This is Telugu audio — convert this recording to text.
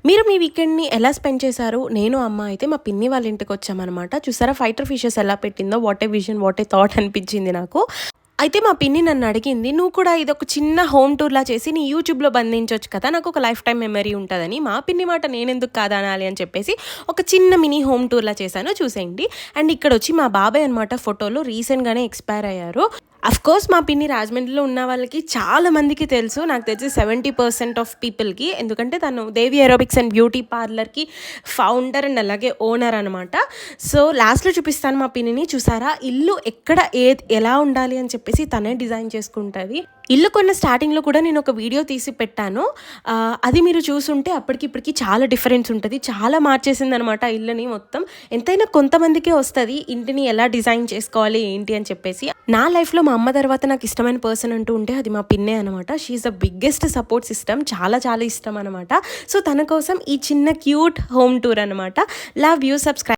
మీరు మీ వీకెండ్‌ని ఎలా స్పెండ్ చేశారు? నేను, అమ్మ అయితే మా పిన్ని వాళ్ళ ఇంటికొచ్చామనమాట. చూసారా ఫైటర్ ఫిషెస్ ఎలా పెట్టిందో, what a vision, what a thought అనిపించింది నాకు. అయితే మా పిన్ని నన్నడిగింది, "నువ్వు కూడా ఇదొక చిన్న హోమ్ టూర్‌లా చేసి నీ యూట్యూబ్‌లో బంధించొచ్చు కదా! నాకొక లైఫ్ టైమ్ మెమరీ ఉంటదని." మా పిన్ని మాట నేనెందుకు కాదనాలి అని చెప్పేసి ఒక చిన్న మినీ హోమ్ టూర్‌లా చేశాను చూసేయండి. అండ్ ఇక్కడొచ్చి మా బాబాయ్ అనమాట ఫోటోలో రీసెంట్‌గానే ఎక్స్‌పైర్ అయ్యారు. అఫ్‌కోర్స్ మా పిన్ని రాజమండ్రిలో ఉన్న వాళ్ళకి చాలా మందికి తెలుసు. నాకు తెలిసి 70% ఆఫ్ పీపుల్‌కి. ఎందుకంటే తను దేవి ఏరోబిక్స్ అండ్ బ్యూటీ పార్లర్‌కి ఫౌండర్ అండ్ అలాగే ఓనర్ అనమాట. సో, లాస్ట్‌లో చూపిస్తాను మా పిన్నిని. చూసారా? ఇల్లు ఎక్కడ ఎలా ఉండాలి అని చెప్పేసి తనే డిజైన్ చేసుకుంటది. ఇల్లు కొన్న స్టార్టింగ్‌లో కూడా నేను ఒక వీడియో తీసి పెట్టాను. అది మీరు చూసుంటే అప్పటికి ఇప్పటికి చాలా డిఫరెన్స్ ఉంటది. చాలా మార్చేసిందనమాట ఇల్లుని మొత్తం. ఎంతైనా కొంతమందికే వస్తది ఇంటిని ఎలా డిజైన్ చేసుకోవాలి ఏంటి అని చెప్పేసి. నా లైఫ్‌లో మా అమ్మ తర్వాత నాకు ఇష్టమైన పర్సన్ అంటూ ఉంటే అది మా పిన్నే అనమాట. She is the biggest support system. చాలా చాలా ఇష్టం అనమాట. సో, తన కోసం ఈ చిన్న క్యూట్ హోమ్ టూర్ అనమాట. Love you. సబ్స్క్రైబ్